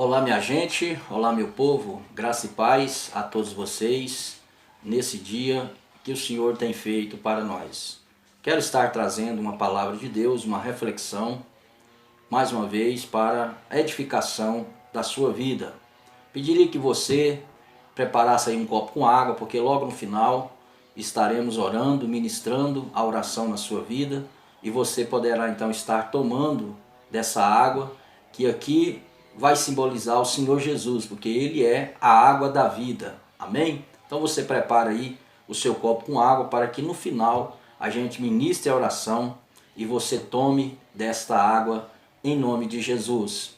Olá minha gente, olá meu povo, graça e paz a todos vocês nesse dia que o Senhor tem feito para nós. Quero estar trazendo uma palavra de Deus, uma reflexão, mais uma vez para a edificação da sua vida. Pediria que você preparasse aí um copo com água, porque logo no final estaremos orando, ministrando a oração na sua vida e você poderá então estar tomando dessa água que aqui vai simbolizar o Senhor Jesus, porque Ele é a água da vida. Amém? Então você prepara aí o seu copo com água para que no final a gente ministre a oração e você tome desta água em nome de Jesus.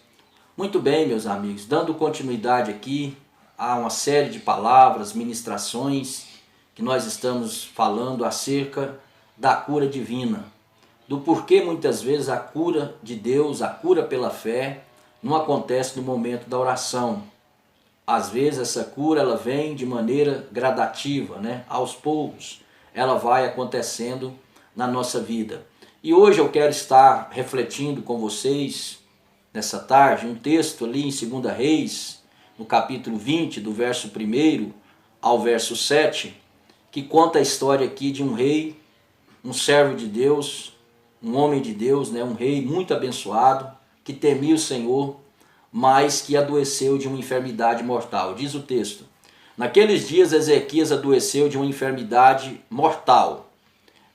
Muito bem, meus amigos, dando continuidade aqui a uma série de palavras, ministrações que nós estamos falando acerca da cura divina, do porquê muitas vezes a cura de Deus, a cura pela fé, não acontece no momento da oração. Às vezes essa cura ela vem de maneira gradativa, aos poucos ela vai acontecendo na nossa vida. E hoje eu quero estar refletindo com vocês, nessa tarde, um texto ali em 2 Reis, no capítulo 20, do verso 1 ao verso 7, que conta a história aqui de um rei, um servo de Deus, um homem de Deus, um rei muito abençoado, que temia o Senhor, mas que adoeceu de uma enfermidade mortal. Diz o texto: naqueles dias Ezequias adoeceu de uma enfermidade mortal.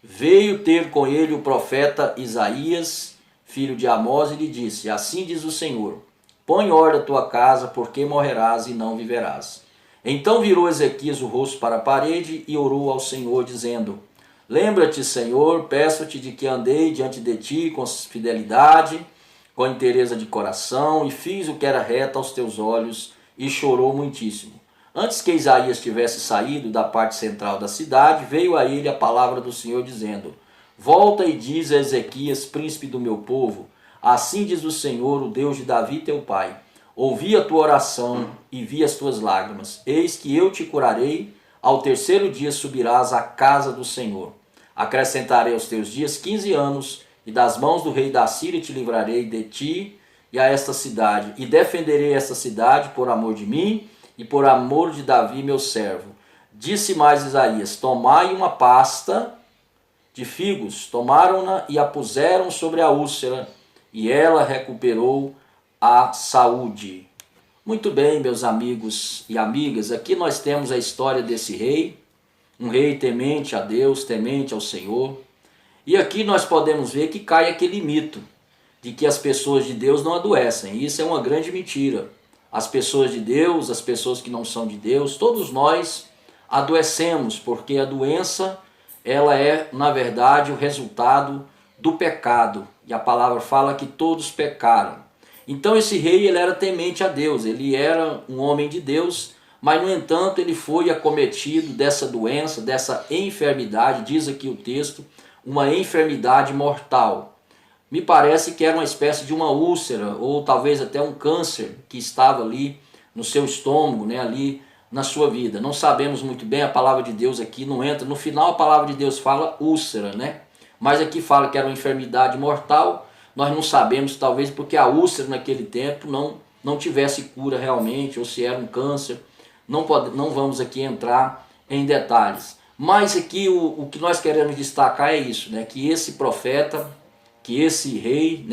Veio ter com ele o profeta Isaías, filho de Amós, e lhe disse: assim diz o Senhor, põe ordem a tua casa, porque morrerás e não viverás. Então virou Ezequias o rosto para a parede e orou ao Senhor, dizendo: lembra-te, Senhor, peço-te de que andei diante de ti com fidelidade, com inteireza de coração, e fiz o que era reto aos teus olhos, e chorou muitíssimo. Antes que Isaías tivesse saído da parte central da cidade, veio a ele a palavra do Senhor, dizendo: volta e diz a Ezequias, príncipe do meu povo, assim diz o Senhor, o Deus de Davi teu pai, ouvi a tua oração e vi as tuas lágrimas, eis que eu te curarei, ao terceiro dia subirás à casa do Senhor. Acrescentarei aos teus dias 15 anos, e das mãos do rei da Síria te livrarei de ti e a esta cidade, e defenderei esta cidade por amor de mim e por amor de Davi meu servo. Disse mais Isaías: tomai uma pasta de figos, tomaram-na e a puseram sobre a úlcera, e ela recuperou a saúde. Muito bem, meus amigos e amigas, aqui nós temos a história desse rei, um rei temente a Deus, temente ao Senhor. E aqui nós podemos ver que cai aquele mito de que as pessoas de Deus não adoecem. Isso é uma grande mentira. As pessoas de Deus, as pessoas que não são de Deus, todos nós adoecemos, porque a doença ela é, na verdade, o resultado do pecado. E a palavra fala que todos pecaram. Então esse rei ele era temente a Deus, ele era um homem de Deus, mas no entanto ele foi acometido dessa doença, dessa enfermidade, diz aqui o texto, uma enfermidade mortal. Me parece que era uma espécie de uma úlcera, ou talvez até um câncer que estava ali no seu estômago, ali na sua vida. Não sabemos muito bem, a palavra de Deus aqui não entra. No final a palavra de Deus fala úlcera, mas aqui fala que era uma enfermidade mortal. Nós não sabemos, talvez porque a úlcera naquele tempo não tivesse cura realmente, ou se era um câncer. Não vamos aqui entrar em detalhes. Mas aqui o que nós queremos destacar é isso, que esse profeta, que esse rei,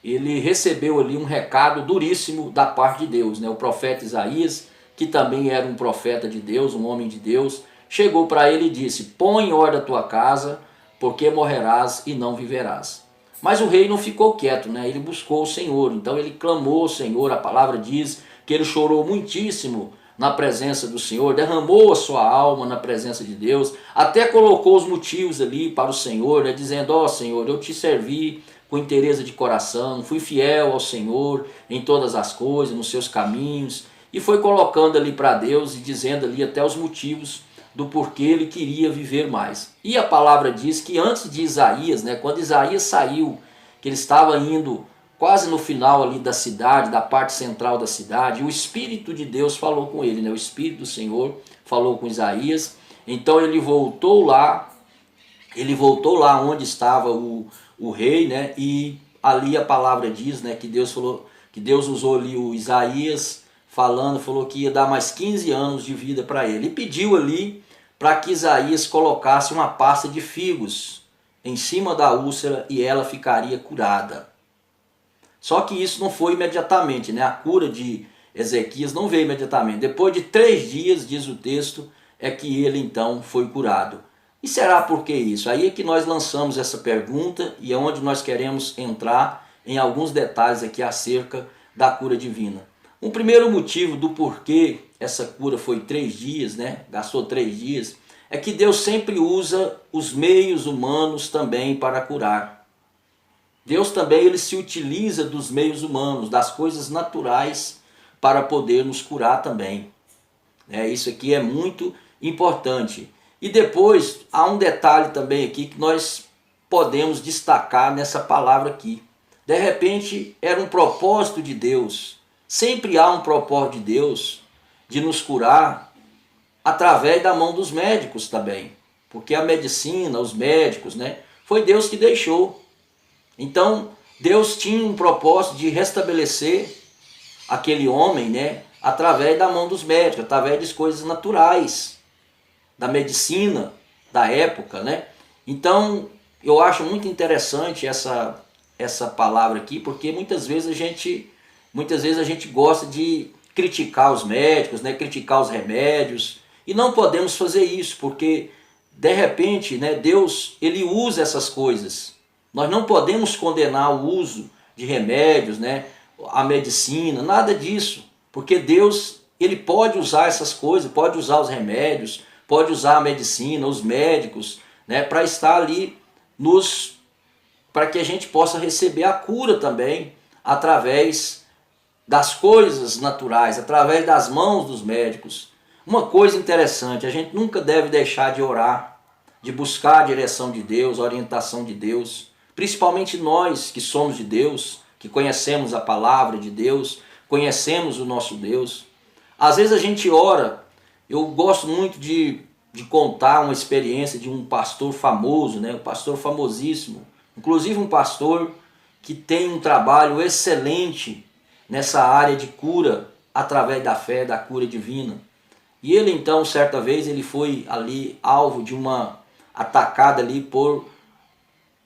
ele recebeu ali um recado duríssimo da parte de Deus. O profeta Isaías, que também era um profeta de Deus, um homem de Deus, chegou para ele e disse: põe em ordem a tua casa, porque morrerás e não viverás. Mas o rei não ficou quieto, ele buscou o Senhor, então ele clamou ao Senhor. A palavra diz que ele chorou muitíssimo na presença do Senhor, derramou a sua alma na presença de Deus, até colocou os motivos ali para o Senhor, dizendo: ó Senhor, eu te servi com inteireza de coração, fui fiel ao Senhor em todas as coisas, nos seus caminhos, e foi colocando ali para Deus e dizendo ali até os motivos do porquê ele queria viver mais. E a palavra diz que antes de Isaías, quando Isaías saiu, que ele estava indo quase no final ali da cidade, da parte central da cidade, o Espírito de Deus falou com ele, o Espírito do Senhor falou com Isaías. Então ele voltou lá onde estava o rei, e ali a palavra diz, que Deus falou que Deus usou ali o Isaías falou que ia dar mais 15 anos de vida para ele. E pediu ali para que Isaías colocasse uma pasta de figos em cima da úlcera e ela ficaria curada. Só que isso não foi imediatamente, né? A cura de Ezequias não veio imediatamente. Depois de 3 dias, diz o texto, é que ele então foi curado. E será por que isso? Aí é que nós lançamos essa pergunta e é onde nós queremos entrar em alguns detalhes aqui acerca da cura divina. Um primeiro motivo do porquê essa cura foi 3 dias, né? Gastou 3 dias, é que Deus sempre usa os meios humanos também para curar. Deus também ele se utiliza dos meios humanos, das coisas naturais, para poder nos curar também. Isso aqui é muito importante. E depois, há um detalhe também aqui que nós podemos destacar nessa palavra aqui. De repente, era um propósito de Deus. Sempre há um propósito de Deus de nos curar através da mão dos médicos também. Porque a medicina, os médicos, né, foi Deus que deixou. Então, Deus tinha um propósito de restabelecer aquele homem, né, através da mão dos médicos, através de coisas naturais, da medicina da época, né? Então, eu acho muito interessante essa palavra aqui, porque muitas vezes a gente gosta de criticar os médicos, né, criticar os remédios, e não podemos fazer isso, porque de repente, né, Deus ele usa essas coisas. Nós não podemos condenar o uso de remédios, né, a medicina, nada disso, porque Deus ele pode usar essas coisas, pode usar os remédios, pode usar a medicina, os médicos, né, para estar ali para que a gente possa receber a cura também através das coisas naturais, através das mãos dos médicos. Uma coisa interessante, a gente nunca deve deixar de orar, de buscar a direção de Deus, a orientação de Deus, principalmente nós que somos de Deus, que conhecemos a palavra de Deus, conhecemos o nosso Deus. Às vezes a gente ora, eu gosto muito de contar uma experiência de um pastor famoso, né? Um pastor famosíssimo, inclusive um pastor que tem um trabalho excelente nessa área de cura através da fé, da cura divina. E ele então, certa vez, ele foi ali alvo de uma atacada ali por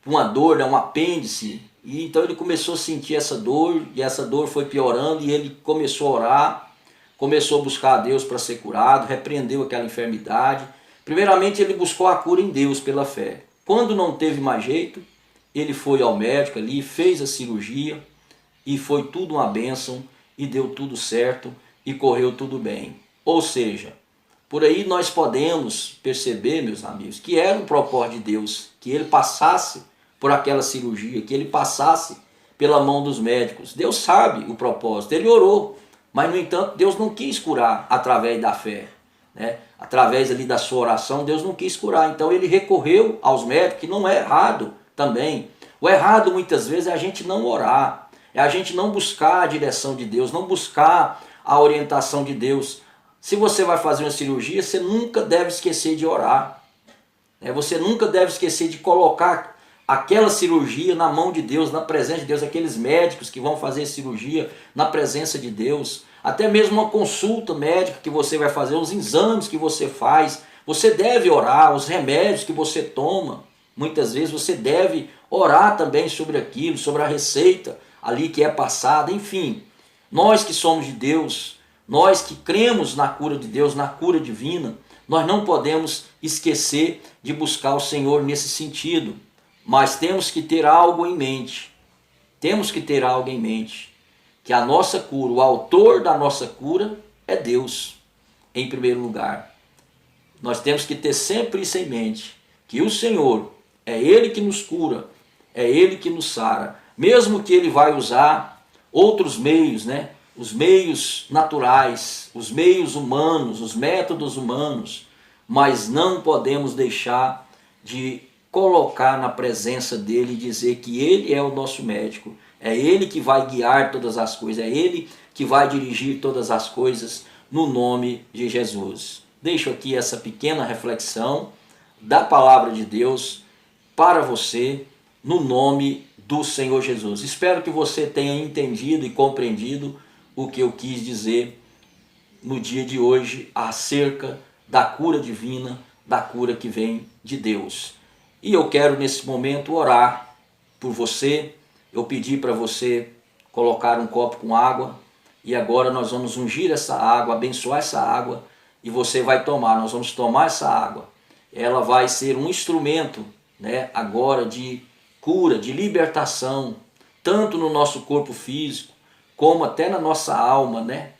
uma dor, né, um apêndice, e então ele começou a sentir essa dor, e essa dor foi piorando, e ele começou a orar, começou a buscar a Deus para ser curado, repreendeu aquela enfermidade. Primeiramente ele buscou a cura em Deus pela fé. Quando não teve mais jeito, ele foi ao médico ali, fez a cirurgia, e foi tudo uma bênção, e deu tudo certo, e correu tudo bem. Ou seja, por aí nós podemos perceber, meus amigos, que era um propósito de Deus, que ele passasse por aquela cirurgia, que ele passasse pela mão dos médicos. Deus sabe o propósito, ele orou, mas no entanto Deus não quis curar através da fé, né? Através ali da sua oração, Deus não quis curar, então ele recorreu aos médicos, que não é errado também. O errado muitas vezes é a gente não orar, é a gente não buscar a direção de Deus, não buscar a orientação de Deus. Se você vai fazer uma cirurgia, você nunca deve esquecer de orar. Você nunca deve esquecer de colocar aquela cirurgia na mão de Deus, na presença de Deus, aqueles médicos que vão fazer cirurgia na presença de Deus, até mesmo uma consulta médica que você vai fazer, os exames que você faz, você deve orar, os remédios que você toma, muitas vezes você deve orar também sobre aquilo, sobre a receita ali que é passada, enfim. Nós que somos de Deus, nós que cremos na cura de Deus, na cura divina, nós não podemos esquecer de buscar o Senhor nesse sentido. Mas temos que ter algo em mente. Temos que ter algo em mente. Que a nossa cura, o autor da nossa cura é Deus, em primeiro lugar. Nós temos que ter sempre isso em mente. Que o Senhor, é Ele que nos cura, é Ele que nos sara. Mesmo que Ele vai usar outros meios, né? Os meios naturais, os meios humanos, os métodos humanos. Mas não podemos deixar de colocar na presença dele e dizer que ele é o nosso médico, é ele que vai guiar todas as coisas, é ele que vai dirigir todas as coisas no nome de Jesus. Deixo aqui essa pequena reflexão da palavra de Deus para você no nome do Senhor Jesus. Espero que você tenha entendido e compreendido o que eu quis dizer no dia de hoje acerca da cura divina, da cura que vem de Deus. E eu quero nesse momento orar por você. Eu pedi para você colocar um copo com água e agora nós vamos ungir essa água, abençoar essa água e você vai tomar. Nós vamos tomar essa água. Ela vai ser um instrumento, né, agora de cura, de libertação, tanto no nosso corpo físico como até na nossa alma, né?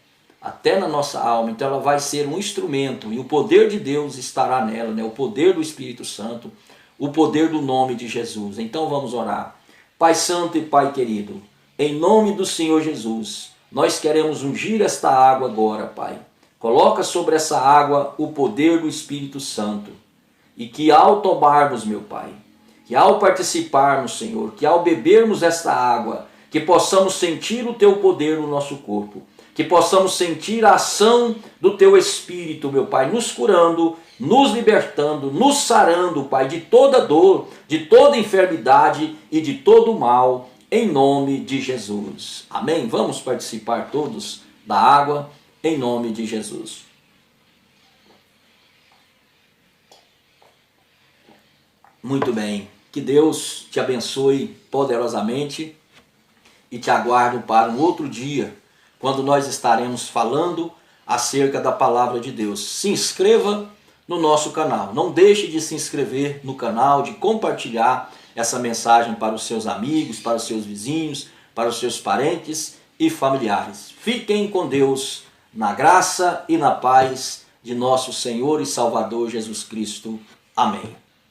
Até na nossa alma. Então ela vai ser um instrumento e o poder de Deus estará nela, né? O poder do Espírito Santo, o poder do nome de Jesus. Então vamos orar. Pai Santo e Pai querido, em nome do Senhor Jesus, nós queremos ungir esta água agora, Pai. Coloca sobre essa água o poder do Espírito Santo e que ao tomarmos, meu Pai, que ao participarmos, Senhor, que ao bebermos esta água, que possamos sentir o Teu poder no nosso corpo, que possamos sentir a ação do Teu Espírito, meu Pai, nos curando, nos libertando, nos sarando, Pai, de toda dor, de toda enfermidade e de todo mal, em nome de Jesus. Amém? Vamos participar todos da água, em nome de Jesus. Muito bem. Que Deus te abençoe poderosamente e te aguardo para um outro dia, quando nós estaremos falando acerca da palavra de Deus. Se inscreva no nosso canal. Não deixe de se inscrever no canal, de compartilhar essa mensagem para os seus amigos, para os seus vizinhos, para os seus parentes e familiares. Fiquem com Deus, na graça e na paz de nosso Senhor e Salvador Jesus Cristo. Amém.